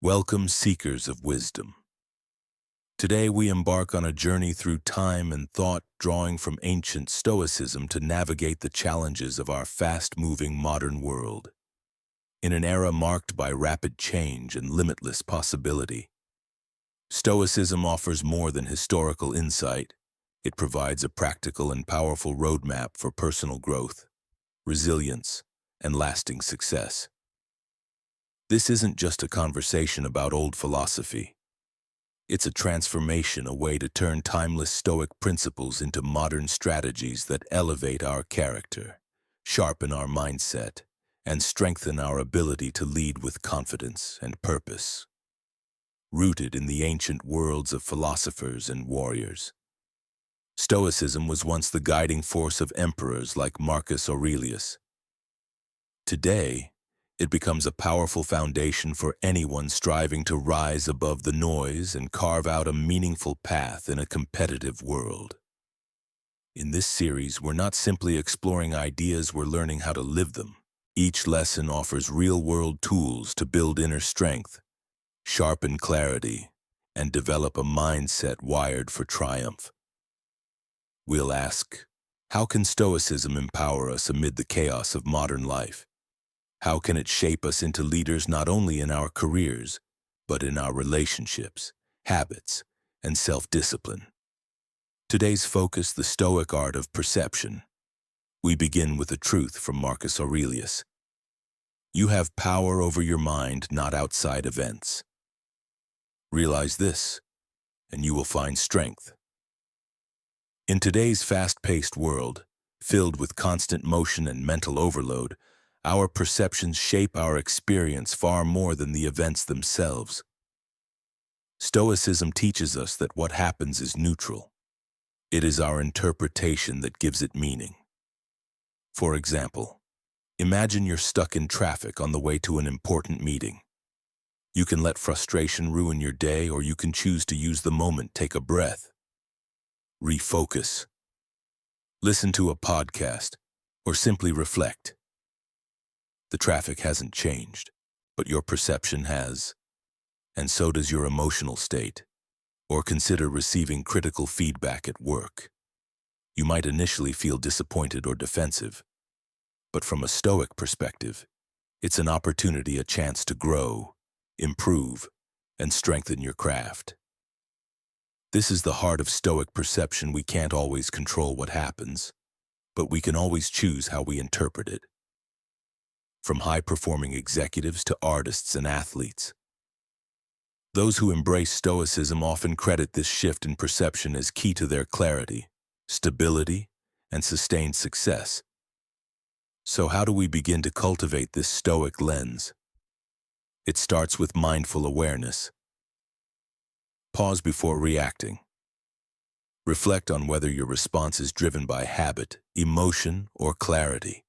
Welcome, seekers of wisdom. Today we embark on a journey through time and thought, drawing from ancient Stoicism to navigate the challenges of our fast-moving modern world. In an era marked by rapid change and limitless possibility, Stoicism offers more than historical insight. It provides a practical and powerful roadmap for personal growth, resilience, and lasting success. This isn't just a conversation about old philosophy. It's a transformation, a way to turn timeless Stoic principles into modern strategies that elevate our character, sharpen our mindset, and strengthen our ability to lead with confidence and purpose. Rooted in the ancient worlds of philosophers and warriors, Stoicism was once the guiding force of emperors like Marcus Aurelius. Today, it becomes a powerful foundation for anyone striving to rise above the noise and carve out a meaningful path in a competitive world. In this series, we're not simply exploring ideas, we're learning how to live them. Each lesson offers real-world tools to build inner strength, sharpen clarity, and develop a mindset wired for triumph. We'll ask, how can Stoicism empower us amid the chaos of modern life? How can it shape us into leaders not only in our careers, but in our relationships, habits, and self-discipline? Today's focus, the Stoic art of perception. We begin with a truth from Marcus Aurelius. You have power over your mind, not outside events. Realize this, and you will find strength. In today's fast-paced world, filled with constant motion and mental overload, our perceptions shape our experience far more than the events themselves. Stoicism teaches us that what happens is neutral. It is our interpretation that gives it meaning. For example, imagine you're stuck in traffic on the way to an important meeting. You can let frustration ruin your day, or you can choose to use the moment, take a breath, refocus, listen to a podcast, or simply reflect. The traffic hasn't changed, but your perception has, and so does your emotional state. Or consider receiving critical feedback at work. You might initially feel disappointed or defensive, but from a Stoic perspective, it's an opportunity, a chance to grow, improve, and strengthen your craft. This is the heart of Stoic perception. We can't always control what happens, but we can always choose how we interpret it. From high-performing executives to artists and athletes, those who embrace Stoicism often credit this shift in perception as key to their clarity, stability, and sustained success. So how do we begin to cultivate this Stoic lens? It starts with mindful awareness. Pause before reacting. Reflect on whether your response is driven by habit, emotion, or clarity.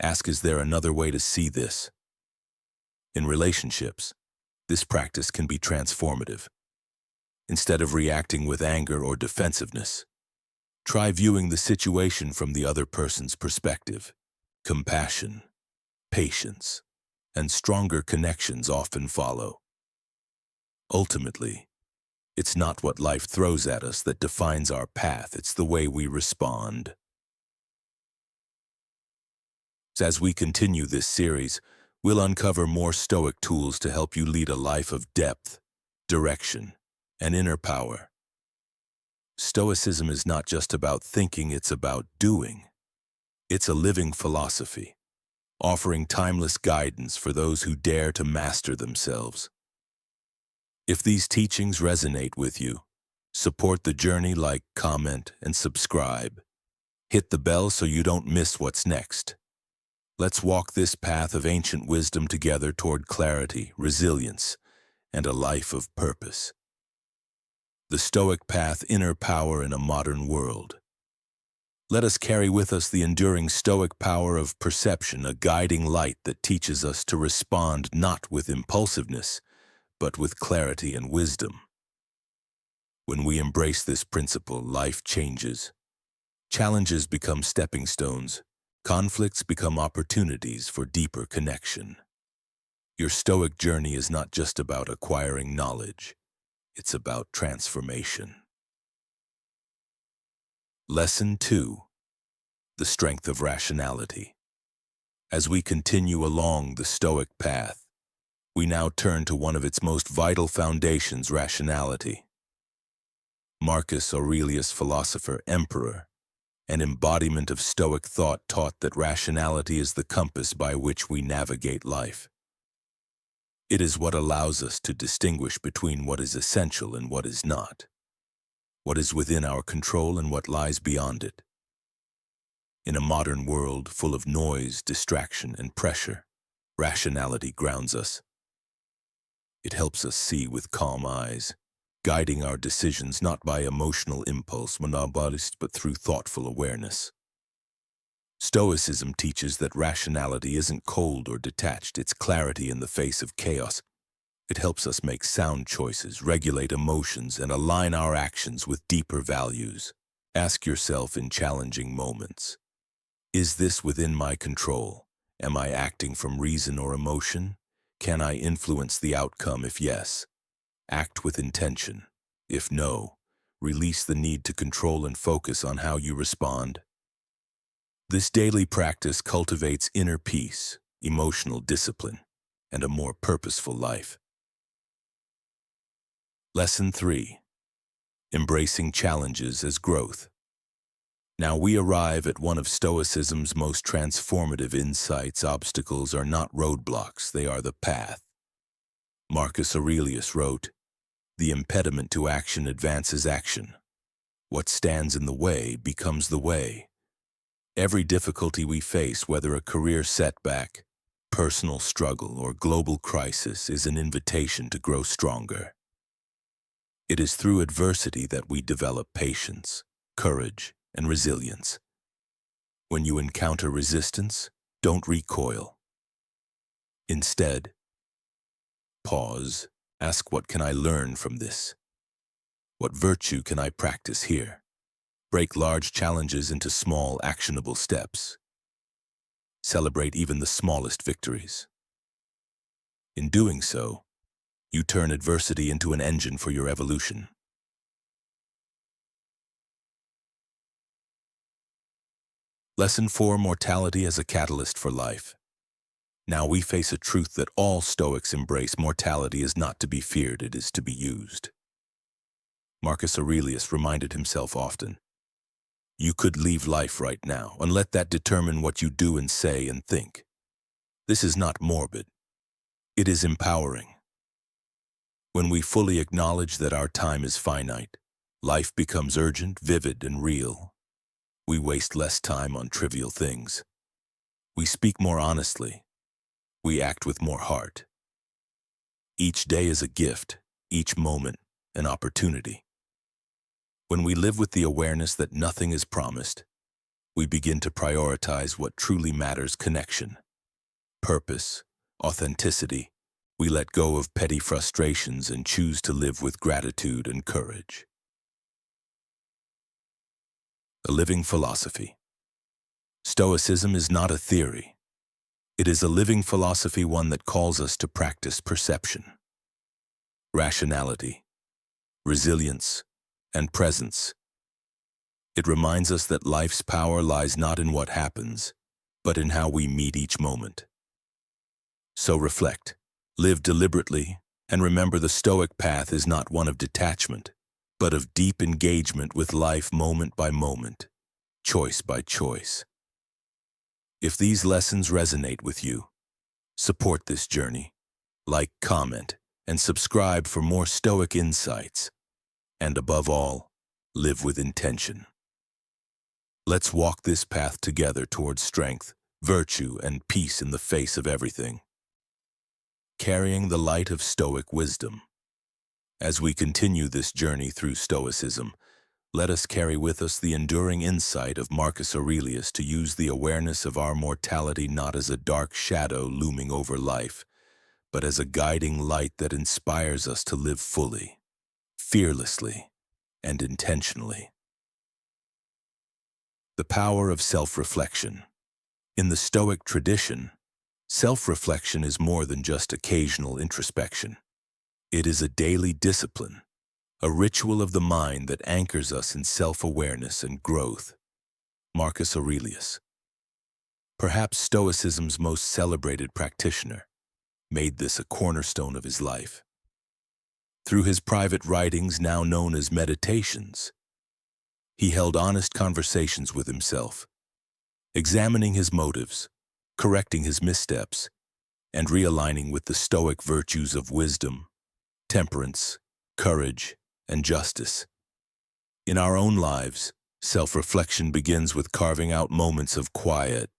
Ask, is there another way to see this? In relationships, this practice can be transformative. Instead of reacting with anger or defensiveness, try viewing the situation from the other person's perspective. Compassion, patience, and stronger connections often follow. Ultimately, it's not what life throws at us that defines our path, it's the way we respond. As we continue this series, we'll uncover more Stoic tools to help you lead a life of depth, direction, and inner power. Stoicism is not just about thinking, it's about doing. It's a living philosophy, offering timeless guidance for those who dare to master themselves. If these teachings resonate with you, support the journey, like, comment, and subscribe. Hit the bell so you don't miss what's next. Let's walk this path of ancient wisdom together toward clarity, resilience, and a life of purpose. The Stoic path, inner power in a modern world. Let us carry with us the enduring Stoic power of perception, a guiding light that teaches us to respond not with impulsiveness, but with clarity and wisdom. When we embrace this principle, life changes. Challenges become stepping stones. Conflicts become opportunities for deeper connection. Your Stoic journey is not just about acquiring knowledge, it's about transformation. Lesson 2. The strength of rationality. As we continue along the Stoic path, we now turn to one of its most vital foundations, rationality. Marcus Aurelius, philosopher, emperor, an embodiment of Stoic thought, taught that rationality is the compass by which we navigate life. It is what allows us to distinguish between what is essential and what is not, what is within our control and what lies beyond it. In a modern world full of noise, distraction, and pressure, rationality grounds us. It helps us see with calm eyes, guiding our decisions not by emotional impulse, but through thoughtful awareness. Stoicism teaches that rationality isn't cold or detached, it's clarity in the face of chaos. It helps us make sound choices, regulate emotions, and align our actions with deeper values. Ask yourself in challenging moments, is this within my control? Am I acting from reason or emotion? Can I influence the outcome? If yes, act with intention. If no, release the need to control and focus on how you respond. This daily practice cultivates inner peace, emotional discipline, and a more purposeful life. Lesson 3. Embracing challenges as growth. Now we arrive at one of Stoicism's most transformative insights. Obstacles are not roadblocks, they are the path. Marcus Aurelius wrote, "The impediment to action advances action. What stands in the way becomes the way." Every difficulty we face, whether a career setback, personal struggle, or global crisis, is an invitation to grow stronger. It is through adversity that we develop patience, courage, and resilience. When you encounter resistance, don't recoil. Instead, pause, ask, what can I learn from this? What virtue can I practice here? Break large challenges into small, actionable steps. Celebrate even the smallest victories. In doing so, you turn adversity into an engine for your evolution. Lesson 4. Mortality as a catalyst for life. Now we face a truth that all Stoics embrace: mortality is not to be feared, it is to be used. Marcus Aurelius reminded himself often, you could leave life right now, and let that determine what you do and say and think. This is not morbid. It is empowering. When we fully acknowledge that our time is finite, life becomes urgent, vivid, and real. We waste less time on trivial things. We speak more honestly. We act with more heart. Each day is a gift, each moment an opportunity. When we live with the awareness that nothing is promised, we begin to prioritize what truly matters: connection, purpose, authenticity. We let go of petty frustrations and choose to live with gratitude and courage. A living philosophy. Stoicism is not a theory. It is a living philosophy, one that calls us to practice perception, rationality, resilience, and presence. It reminds us that life's power lies not in what happens, but in how we meet each moment. So reflect, live deliberately, and remember, the Stoic path is not one of detachment, but of deep engagement with life, moment by moment, choice by choice. If these lessons resonate with you, support this journey, like, comment, and subscribe for more Stoic insights. And above all, live with intention. Let's walk this path together towards strength, virtue, and peace in the face of everything. Carrying the light of Stoic wisdom. As we continue this journey through Stoicism, let us carry with us the enduring insight of Marcus Aurelius to use the awareness of our mortality not as a dark shadow looming over life, but as a guiding light that inspires us to live fully, fearlessly, and intentionally. The power of self-reflection. In the Stoic tradition, Self-reflection is more than just occasional introspection. It is a daily discipline, a ritual of the mind that anchors us in self-awareness and growth. Marcus Aurelius, perhaps Stoicism's most celebrated practitioner, made this a cornerstone of his life. Through his private writings, now known as meditations, he held honest conversations with himself, examining his motives, correcting his missteps, and realigning with the Stoic virtues of wisdom, temperance, courage, and justice. In our own lives, self-reflection begins with carving out moments of quiet.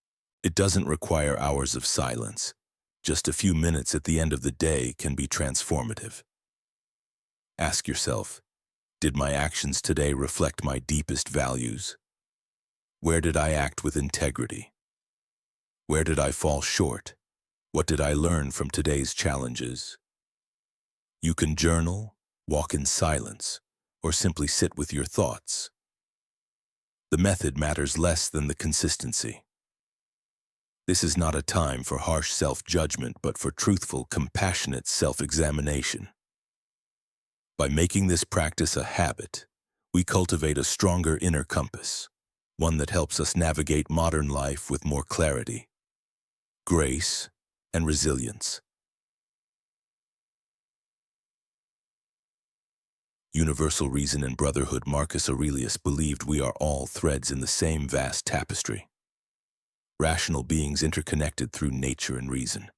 It doesn't require hours of silence. Just a few minutes at the end of the day can be transformative. Ask yourself, did my actions today reflect my deepest values? Where did I act with integrity? Where did I fall short? What did I learn from today's challenges? You can journal, walk in silence, or simply sit with your thoughts. The method matters less than the consistency. This is not a time for harsh self-judgment, but for truthful, compassionate self-examination. By making this practice a habit, we cultivate a stronger inner compass, one that helps us navigate modern life with more clarity, grace, and resilience. Universal reason and brotherhood. Marcus Aurelius believed we are all threads in the same vast tapestry. Rational beings interconnected through nature and reason.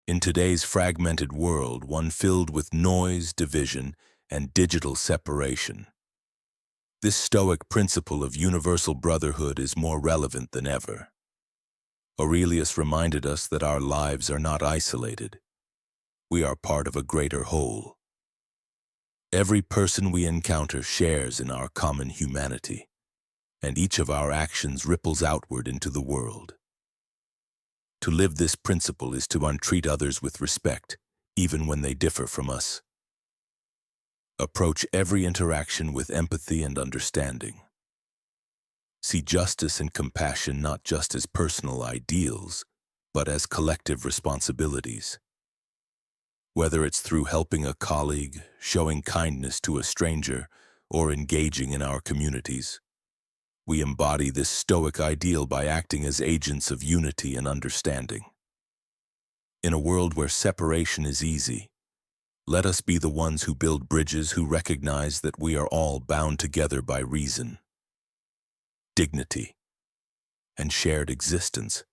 In today's fragmented world, one filled with noise, division, and digital separation, this Stoic principle of universal brotherhood is more relevant than ever. Aurelius reminded us that our lives are not isolated. We are part of a greater whole. Every person we encounter shares in our common humanity, and each of our actions ripples outward into the world. To live this principle is to treat others with respect, even when they differ from us. Approach every interaction with empathy and understanding. See justice and compassion not just as personal ideals, but as collective responsibilities. Whether it's through helping a colleague, showing kindness to a stranger, or engaging in our communities, we embody this Stoic ideal by acting as agents of unity and understanding. In a world where separation is easy, let us be the ones who build bridges, who recognize that we are all bound together by reason, dignity, and shared existence.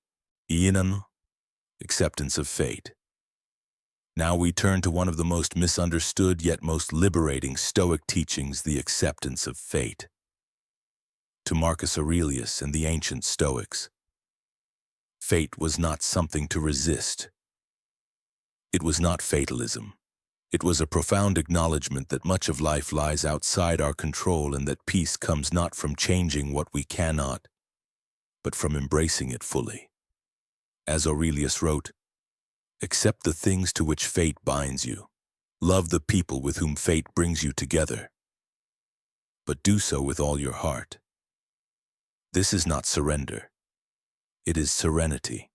Acceptance of fate. Now we turn to one of the most misunderstood yet most liberating Stoic teachings, the acceptance of fate. To Marcus Aurelius and the ancient Stoics, fate was not something to resist. It was not fatalism. It was a profound acknowledgement that much of life lies outside our control, and that peace comes not from changing what we cannot, but from embracing it fully. As Aurelius wrote, accept the things to which fate binds you. Love the people with whom fate brings you together. But do so with all your heart. This is not surrender. It is serenity.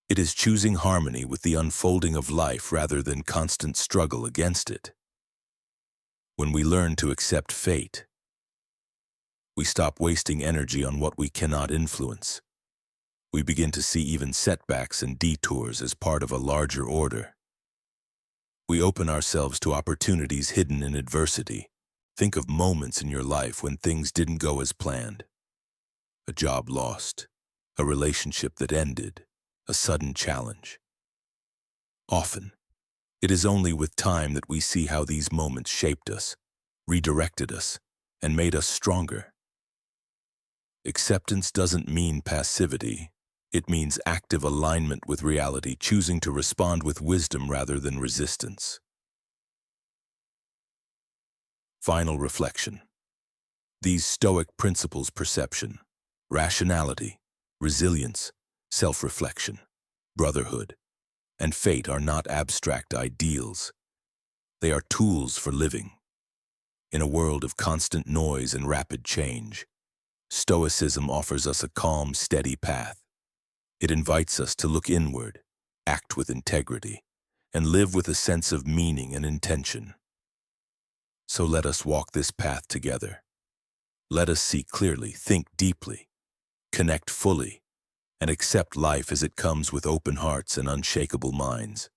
It is choosing harmony with the unfolding of life rather than constant struggle against it. When we learn to accept fate, we stop wasting energy on what we cannot influence. We begin to see even setbacks and detours as part of a larger order. We open ourselves to opportunities hidden in adversity. Think of moments in your life when things didn't go as planned. A job lost, a relationship that ended, a sudden challenge. Often, it is only with time that we see how these moments shaped us, redirected us, and made us stronger. Acceptance doesn't mean passivity. It means active alignment with reality, choosing to respond with wisdom rather than resistance. Final reflection. These Stoic principles, perception, rationality, resilience, self-reflection, brotherhood, and fate, are not abstract ideals. They are tools for living. In a world of constant noise and rapid change, Stoicism offers us a calm, steady path. It invites us to look inward, act with integrity, and live with a sense of meaning and intention. So let us walk this path together. Let us see clearly, think deeply, connect fully, and accept life as it comes with open hearts and unshakable minds.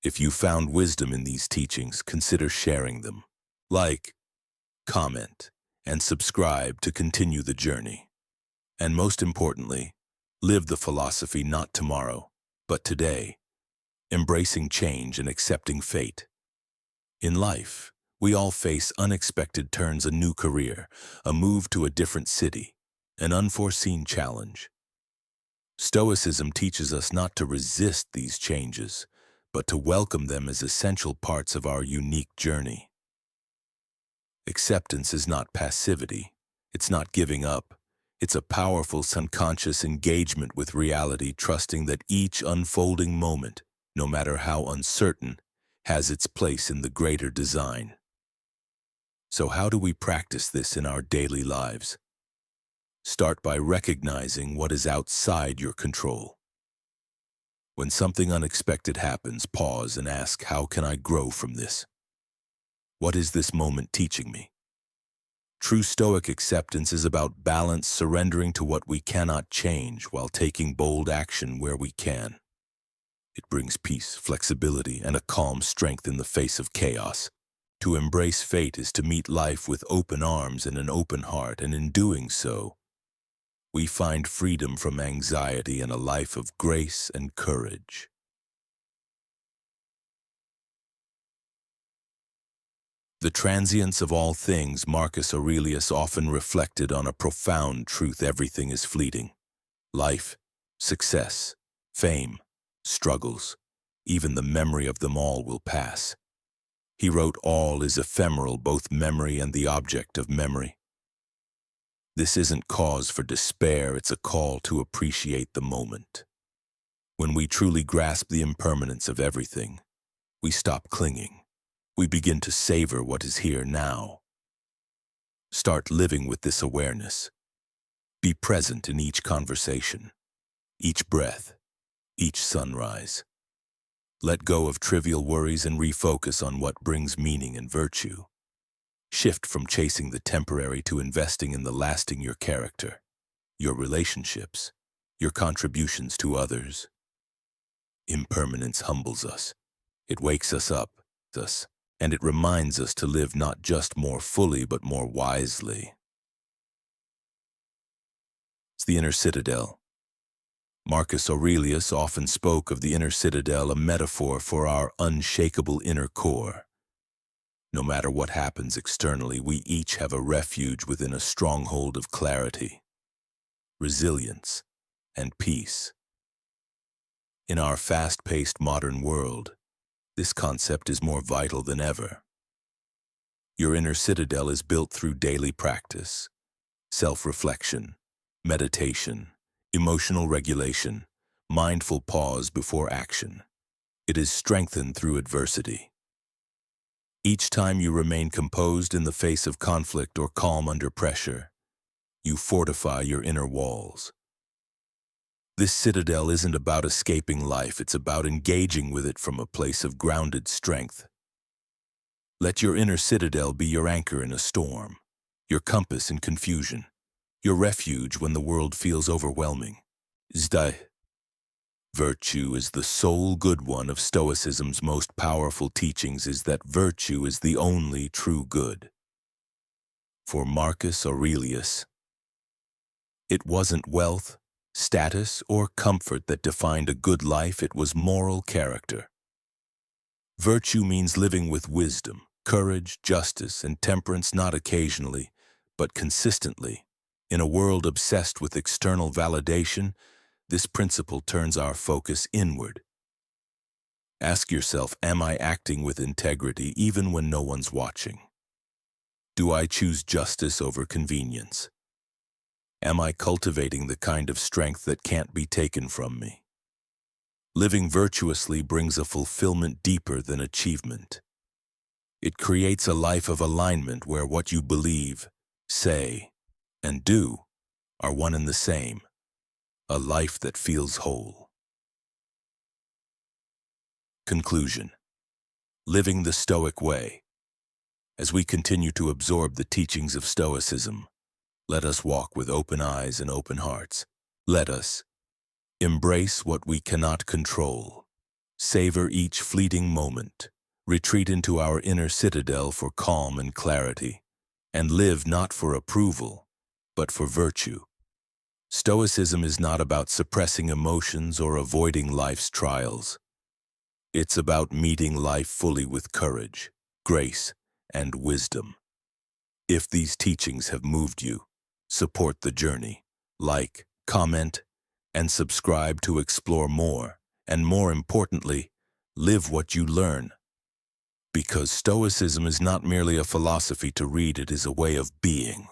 If you found wisdom in these teachings, consider sharing them. Like, comment, and subscribe to continue the journey. And most importantly, live the philosophy not tomorrow, but today, embracing change and accepting fate. In life, we all face unexpected turns: a new career, a move to a different city, an unforeseen challenge. Stoicism teaches us not to resist these changes, but to welcome them as essential parts of our unique journey. Acceptance is not passivity. It's not giving up. It's a powerful subconscious engagement with reality, trusting that each unfolding moment, no matter how uncertain, has its place in the greater design. So how do we practice this in our daily lives? Start by recognizing what is outside your control. When something unexpected happens, pause and ask, how can I grow from this? What is this moment teaching me? True Stoic acceptance is about balance, surrendering to what we cannot change while taking bold action where we can. It brings peace, flexibility, and a calm strength in the face of chaos. To embrace fate is to meet life with open arms and an open heart, and in doing so, we find freedom from anxiety and a life of grace and courage. The transience of all things, Marcus Aurelius often reflected on a profound truth: everything is fleeting. Life, success, fame, struggles, even the memory of them all will pass. He wrote, all is ephemeral, both memory and the object of memory. This isn't cause for despair, it's a call to appreciate the moment. When we truly grasp the impermanence of everything, we stop clinging. We begin to savor what is here now. Start living with this awareness. Be present in each conversation, each breath, each sunrise. Let go of trivial worries and refocus on what brings meaning and virtue. Shift from chasing the temporary to investing in the lasting: your character, your relationships, your contributions to others. Impermanence humbles us. It wakes us up, and it reminds us to live not just more fully, but more wisely. It's the inner citadel. Marcus Aurelius often spoke of the inner citadel, a metaphor for our unshakable inner core. No matter what happens externally, we each have a refuge within, a stronghold of clarity, resilience, and peace. In our fast-paced modern world, this concept is more vital than ever. Your inner citadel is built through daily practice, self-reflection, meditation, emotional regulation, mindful pause before action. It is strengthened through adversity. Each time you remain composed in the face of conflict or calm under pressure, you fortify your inner walls. This citadel isn't about escaping life, it's about engaging with it from a place of grounded strength. Let your inner citadel be your anchor in a storm, your compass in confusion, your refuge when the world feels overwhelming. Virtue is the sole good one of Stoicism's most powerful teachings, is that virtue is the only true good. For Marcus Aurelius, it wasn't wealth, status, or comfort that defined a good life, it was moral character. Virtue means living with wisdom, courage, justice, and temperance, not occasionally, but consistently. In a world obsessed with external validation, this principle turns our focus inward. Ask yourself, am I acting with integrity even when no one's watching? Do I choose justice over convenience? Am I cultivating the kind of strength that can't be taken from me? Living virtuously brings a fulfillment deeper than achievement. It creates a life of alignment where what you believe, say, and do are one and the same. A life that feels whole. Conclusion. Living the Stoic way. As we continue to absorb the teachings of Stoicism, let us walk with open eyes and open hearts. Let us embrace what we cannot control, savor each fleeting moment, retreat into our inner citadel for calm and clarity, and live not for approval, but for virtue. Stoicism is not about suppressing emotions or avoiding life's trials. It's about meeting life fully with courage, grace, and wisdom. If these teachings have moved you, support the journey, like, comment, and subscribe to explore more, and more importantly, live what you learn. Because Stoicism is not merely a philosophy to read, it is a way of being.